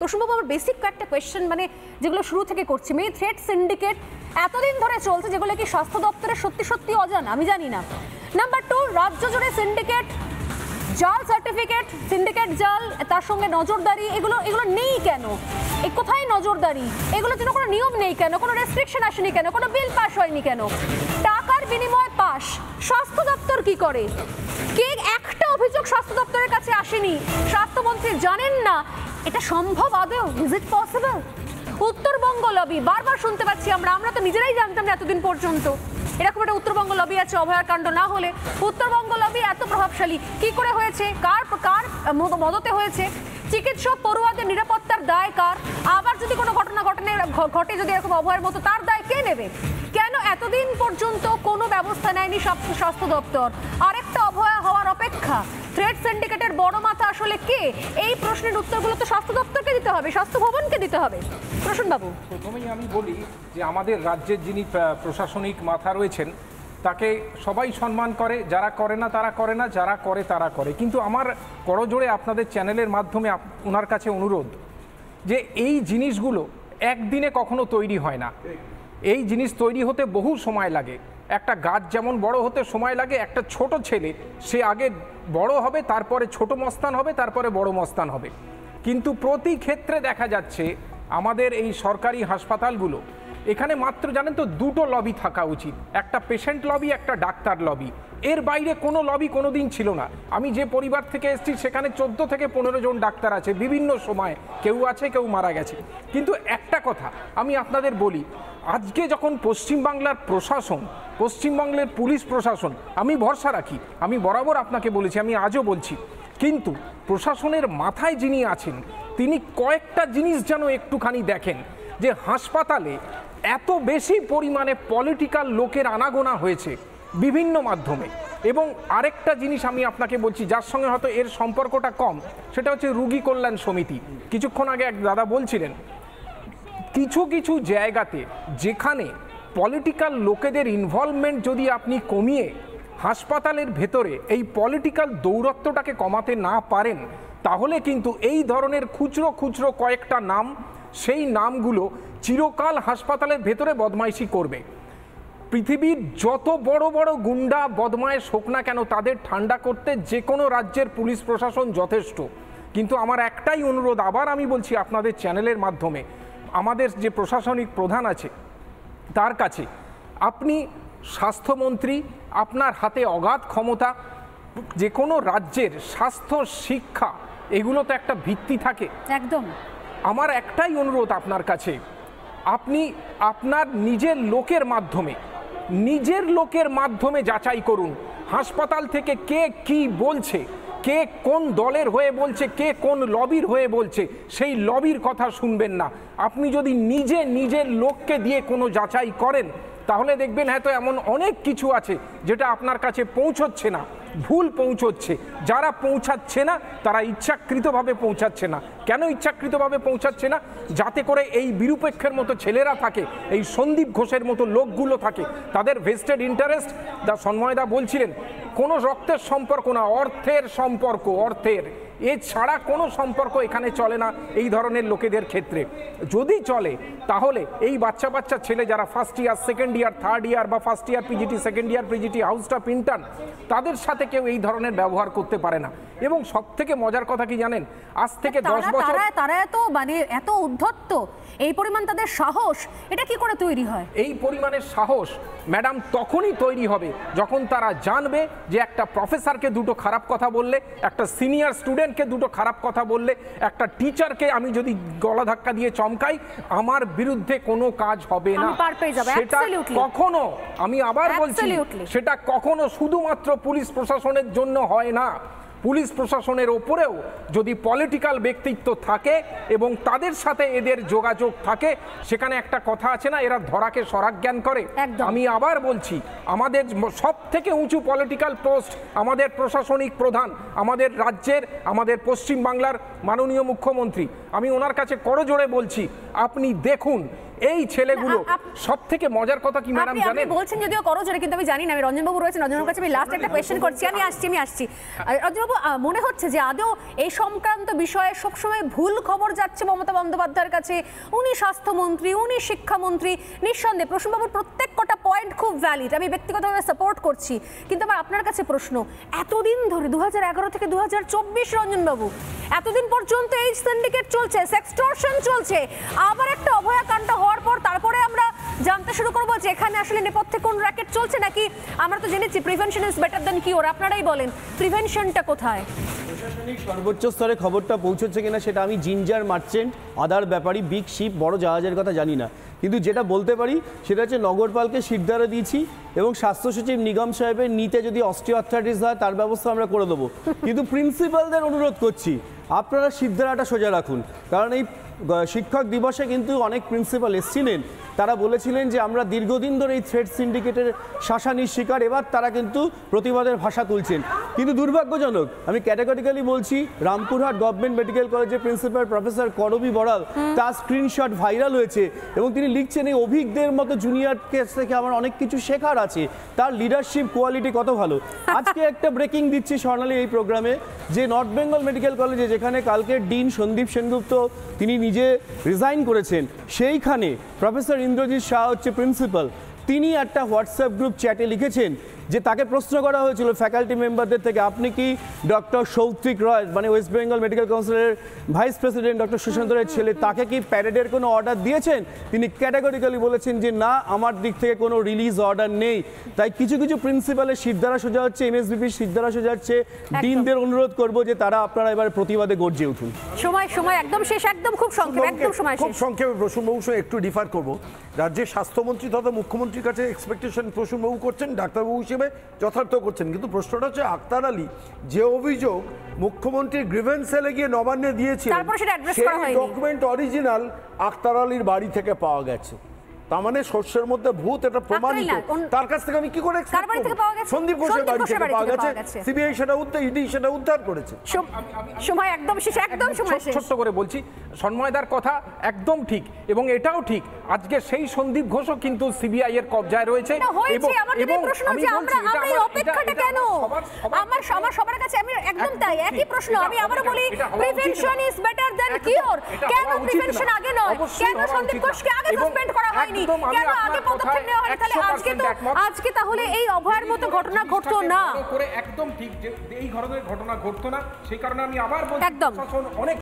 প্রশ্নবাবু আমার বেসিক একটা কোয়েশ্চেন, মানে যেগুলো শুরু থেকে করছি, মানে থ্রেড সিন্ডিকেট এতদিন ধরে চলছে, যেগুলো কি স্বাস্থ্য দপ্তরের সত্যি সত্যি অজানা আমি জানি না। নাম্বার 2, রাজ্য জুড়ে সিন্ডিকেট, জাল সার্টিফিকেট, সিন্ডিকেট জাল, তার সঙ্গে নজরদারি, এগুলো নেই কেন? কোথায় নজরদারি? এগুলোর জন্য কোনো নিয়ম নেই কেন? কোনো রেস্ট্রিকশন আসেনি কেন? কোনো বিল পাস হয়নি কেন? টাকার বিনিময়ে পাস, স্বাস্থ্য দপ্তর কি করে? কে একটা অভিযোগ স্বাস্থ্য দপ্তরের কাছে আসেনি? স্বাস্থ্যমন্ত্রী জানেন না এটা সম্ভব আদৌ? Is it possible? Uttarbanga lobby বারবার শুনতে পাচ্ছি আমরা তো নিজেরাই জানতাম না এতদিন পর্যন্ত এরকম একটা উত্তরবঙ্গ লবি আছে। অভয়ার কাণ্ড না হলে উত্তরবঙ্গ লবি এত প্রভাবশালী কি করে হয়েছে? কার মদতে হয়েছে? চিকিৎসক পড়ুয়াদের নিরাপত্তার দায় কার? আবার যদি কোনো ঘটনা ঘটে যদি এরকম অভয়ের মতো, তার দায় কে নেবে? কেন এতদিন পর্যন্ত কোনো ব্যবস্থা নেয়নি স্বাস্থ্য দপ্তর? আরেকটা অভয়া হওয়ার অপেক্ষা। থ্রেড সিন্ডিকেটের বড় মাথা আসলে কে? এই প্রশ্নের উত্তরগুলো তো স্বাস্থ্য দপ্তরকে দিতে হবে, স্বাস্থ্য ভবনকে দিতে হবে। প্রসূন বাবু, প্রথমেই আমি বলি যে আমাদের রাজ্যের যিনি প্রশাসনিক মাথা রয়েছেন তাকে সবাই সম্মান করে, যারা করে না তারা করে না, যারা করে তারা করে। কিন্তু আমার করজোড়ে আপনাদের চ্যানেলের মাধ্যমে ওনার কাছে অনুরোধ যে এই জিনিসগুলো একদিনে কখনো তৈরি হয় না। এই জিনিস তৈরি হতে বহু সময় লাগে। একটা গাছ যেমন বড় হতে সময় লাগে, একটা ছোট ছেলে সে আগে বড় হবে, তারপরে ছোট মস্তান হবে, তারপরে বড় মস্তান হবে। কিন্তু প্রতি ক্ষেত্রে দেখা যাচ্ছে আমাদের এই সরকারি হাসপাতালগুলো, এখানে মাত্র জানেন তো দুটো লবি থাকা উচিত, একটা পেশেন্ট লবি, একটা ডাক্তার লবি। এর বাইরে কোনো লবি কোনো দিন ছিল না। আমি যে পরিবার থেকে এসেছি সেখানে 14 থেকে 15 জন ডাক্তার আছে, বিভিন্ন সময় কেউ আছে কেউ মারা গেছে। কিন্তু একটা কথা আমি আপনাদের বলি, আজকে যখন পশ্চিমবাংলার প্রশাসন, পশ্চিমবঙ্গের পুলিশ প্রশাসন, আমি ভরসা রাখি, আমি বরাবর আপনাকে বলেছি, আমি আজও বলছি, কিন্তু প্রশাসনের মাথায় যিনি আছেন তিনি কয়েকটা জিনিস যেন একটুখানি দেখেন যে হাসপাতালে এত বেশি পরিমাণে পলিটিক্যাল লোকের আনাগোনা হয়েছে বিভিন্ন মাধ্যমে। এবং আরেকটা জিনিস আমি আপনাকে বলছি, যার সঙ্গে হয়তো এর সম্পর্কটা কম, সেটা হচ্ছে রোগী কল্যাণ সমিতি। কিছুক্ষণ আগে এক দাদা বলছিলেন কিছু কিছু জায়গাতে যেখানে পলিটিক্যাল লোকেদের ইনভলভমেন্ট যদি আপনি কমিয়ে হাসপাতালের ভেতরে এই পলিটিক্যাল দৌরত্বটাকে কমাতে না পারেন, তাহলে কিন্তু এই ধরনের খুচরো খুচরো কয়েকটা নাম, সেই নামগুলো চিরকাল হাসপাতালের ভেতরে বদমাইশি করবে। পৃথিবীর যত বড় বড় গুন্ডা বদমাইশ হোক না কেন, তাদের ঠান্ডা করতে যে কোনো রাজ্যের পুলিশ প্রশাসন যথেষ্ট। কিন্তু আমার একটাই অনুরোধ, আবার আমি বলছি আপনাদের চ্যানেলের মাধ্যমে, আমাদের যে প্রশাসনিক প্রধান আছে তার কাছে, আপনি স্বাস্থ্যমন্ত্রী, আপনার হাতে অগাধ ক্ষমতা, যে কোনো রাজ্যের স্বাস্থ্য শিক্ষা এগুলো তো একটা ভিত্তি থাকে একদম। আমার একটাই অনুরোধ আপনার কাছে, আপনি আপনার নিজের লোকের মাধ্যমে যাচাই করুন হাসপাতাল থেকে কে কি বলছে, কে কোন দলের হয়ে বলছে, কে কোন লবির হয়ে বলছে, সেই লবির কথা শুনবেন না। আপনি যদি নিজের লোককে দিয়ে কোনো যাচাই করেন, তাহলে দেখবেন হয়তো এমন অনেক কিছু আছে যেটা আপনার কাছে পৌঁছচ্ছে না, ভুল পৌঁছচ্ছে। যারা পৌঁছাচ্ছে না তারা ইচ্ছাকৃতভাবে পৌঁছাচ্ছে না। কেন ইচ্ছাকৃতভাবে পৌঁছাচ্ছে না? যাতে করে এই বিরূপেক্ষের মতো ছেলেরা থাকে, এই সন্দীপ ঘোষের মতো লোকগুলো থাকে, তাদের ভেস্টেড ইন্টারেস্ট, দা সন্ময়দা বলছিলেন, কোনো রক্তের সম্পর্ক না, অর্থের সম্পর্ক, অর্থের। এছাড়া কোনো সম্পর্ক এখানে চলে না এই ধরনের লোকেদের ক্ষেত্রে। যদি চলে তাহলে এই বাচ্চা ছেলে যারা first year, second year, third year বা first year PGT, second year PGT, house staff, intern, তাদের সাথে কেউ এই ধরনের ব্যবহার করতে পারে না। এবং সব থেকে মজার কথা কি জানেন, আজ থেকে 10 বছর তারা এত উদ্ধত্ত, এই পরিমাণ তাদের সাহস, এটা কি করে তৈরি হয়? এই পরিমাণের সাহস ম্যাডাম তখনই তৈরি হবে যখন তারা জানবে যে একটা প্রফেসরকে দুটো খারাপ কথা বললে, একটা সিনিয়র স্টুডেন্টকে দুটো খারাপ কথা বললে, একটা টিচারকে আমি যদি গলা ধাক্কা দিয়ে চমকাই, আমার বিরুদ্ধে কোনো কাজ হবে না। সেটা কখনো, আমি আবার বলছি, সেটা কখনো শুধুমাত্র পুলিশ প্রশাসনের জন্য হয় না। পুলিশ প্রশাসনের ওপরেও যদি পলিটিক্যাল ব্যক্তিত্ব থাকে এবং তাদের সাথে এদের যোগাযোগ থাকে, সেখানে একটা কথা আছে না, এরা ধরাকে স্বরাজ্ঞান করে। আমি আবার বলছি, আমাদের সব থেকে উঁচু পলিটিক্যাল পোস্ট আমাদের প্রশাসনিক প্রধান, আমাদের রাজ্যের, আমাদের পশ্চিমবাংলার মাননীয় মুখ্যমন্ত্রী। আমি ওনার কাছে করজোড়ে বলছি, আপনি দেখুন এই ছেলেগুলো সব থেকে মজার কথা কি ম্যাডাম আপনি জানেন, বলছেন যদিও করো জোরে, কিন্তু আমি জানি না। আমি রঞ্জনবাবু রয়েছেন, রঞ্জনবাবুর কাছে আমি লাস্ট একটা কোয়েশ্চেন করছি, আমি আসছি। রঞ্জনবাবু, মনে হচ্ছে যে আদৌ এই সংক্রান্ত বিষয়ে সবসময় ভুল খবর যাচ্ছে মমতা বন্দ্যোপাধ্যায়ের কাছে? উনি স্বাস্থ্যমন্ত্রী, উনি শিক্ষামন্ত্রী, নিঃসন্দেহে প্রসূনবাবুর প্রত্যেক কটা পয়েন্ট খুব ভ্যালিড, আমি ব্যক্তিগতভাবে সাপোর্ট করছি। কিন্তু আমার আপনার কাছে প্রশ্ন, এতদিন ধরে 2011 থেকে 2024 রঞ্জনবাবু, এতদিন পর্যন্ত এই সিন্ডিকেট চলছে, সেক্সটর্শন চলছে, আবার একটা অভয়াকাণ্ড হওয়ার পর তারপরে আমরা জানতে শুরু করবো যে এখানে আসলে নেপথ্যে কোন র্যাকেট চলছে নাকি? আমরা তো জেনেছি prevention is better than cure, আপনারাই বলেন প্রিভেনশনটা কোথায়? প্রশাসনিক সর্বোচ্চ স্তরে খবরটা পৌঁছচ্ছে কিনা সেটা আমি জিঞ্জার মার্চেন্ট, আদার ব্যাপারী, বিগ শিপ, বড় জাহাজের কথা জানি না, কিন্তু যেটা বলতে পারি সেটা হচ্ছে নগরপালকে শিরদাঁড়া দিয়েছি এবং স্বাস্থ্য সচিব নিগম সাহেবের নিতে যদি অস্টিওআর্থ্রাইটিস হয় তার ব্যবস্থা আমরা করে দেবো। কিন্তু প্রিন্সিপালদের অনুরোধ করছি আপনারা শিরদাঁড়াটা সোজা রাখুন, কারণ এই শিক্ষক দিবসে কিন্তু অনেক প্রিন্সিপাল এসেছিলেন, তারা বলেছিলেন যে আমরা দীর্ঘদিন ধরে এই থ্রেড সিন্ডিকেটের শাসানির শিকার, এবার তারা কিন্তু প্রতিবাদের ভাষা তুলছেন। কিন্তু দুর্ভাগ্যজনক, আমি ক্যাটাগরিক্যালি বলছি, রামপুরহাট গভর্নমেন্ট মেডিকেল কলেজের প্রিন্সিপাল প্রফেসর করবী বড়াল, তার স্ক্রিনশট ভাইরাল হয়েছে এবং তিনি লিখছেন এই অভিজ্ঞদের মতো জুনিয়র কেস থেকে আমার অনেক কিছু শেখার আছে, তার লিডারশিপ কোয়ালিটি কত ভালো। আজকে একটা ব্রেকিং দিচ্ছি স্বর্ণালী এই প্রোগ্রামে, যে নর্থ বেঙ্গল মেডিকেল কলেজে যেখানে কালকে ডিন সন্দীপ সেনগুপ্ত তিনি নিজে রিজাইন করেছেন, সেইখানে প্রফেসর ইন্দ্রজিৎ শাহ হচ্ছে প্রিন্সিপাল, তিনি একটা হোয়াটসঅ্যাপ গ্রুপ চ্যাটে লিখেছেন যে তাকে প্রশ্ন করা হয়েছিল ফ্যাকাল্টি মেম্বারদের থেকে, আপনি কি ডক্টর সৌত্রিক রয় মানে ওয়েস্ট বেঙ্গল মেডিকেল কাউন্সিলের ভাইস প্রেসিডেন্ট ডক্টর সুশান্ত রায়ের ছেলে, তাকে কি প্যারেডের কোনো অর্ডার দিয়েছেন? তিনি ক্যাটাগরিক্যালি বলেছেন যে না, আমার দিক থেকে কোনো রিলিজ অর্ডার নেই। তাই কিছু কিছু প্রিন্সিপালের শিরদাঁড়া সোজা হচ্ছে, এমএসবিপির শিরদাঁড়া সোজা হচ্ছে। ডিনদের অনুরোধ করবো যে তারা আপনারা এবার প্রতিবাদে গর্জে উঠুন। সময় একদম শেষ, একদম খুব সংক্ষেপে, একদম সময় শেষ। খুব সংক্ষেপে প্রসূনবাবুর সঙ্গে একটু ডিফার করবো। রাজ্যের স্বাস্থ্যমন্ত্রী তথা মুখ্যমন্ত্রীর কাছে এক্সপেকটেশন প্রসূনবাবু করছেন, ডাক্তারবাবু হিসেবে যথার্থ করছেন, কিন্তু প্রশ্নটা হচ্ছে আক্তার আলী যে অভিযোগ মুখ্যমন্ত্রী গ্রিভেন্স সেলে গিয়ে নবান্নে দিয়েছিলেন, তারপর সেটা অ্যাড্রেস সেই করা হয়নি। ডকুমেন্ট অরিজিনাল আক্তার আলীর বাড়ি থেকে পাওয়া গেছে। তার মানে শস্যের মধ্যে ভূত, এটা প্রমাণিত। তার কাছ থেকে আমি কি করে কার বাড়ি থেকে পাওয়া গেছে? সন্দীপ ঘোষের বাড়ি থেকে পাওয়া গেছে। গেছে। সিবিআই সেটা ইডি সেটা উদ্ধার করেছে। সময় একদম শেষ, একদম সময় শেষ। ছোট্ট করে বলছি, সন্ময়দার কথা একদম ঠিক এবং এটাও ঠিক, আজকে সেই সন্দীপ ঘোষও কিন্তু সিবিআই এর কবজায় রয়েছে। আমার সবার কাছে আমি একদম তাই একই প্রশ্ন, আমি আবারও বলি prevention is better than cure. কেন প্রিভেনশন আগে নয়? কেন সন্দীপ ঘোষকে আগে সাসপেন্ড করা হয়নি? কেন আগে পদক্ষেপ নেওয়া হয়নি? তাহলে আজকে তাহলে এই অভয়ের মতো ঘটনা ঘটতো না। একদম ঠিক, যে এই ধরনের ঘটনা ঘটতো না, সেই কারণে আমি আবার বলছি একদম অনেক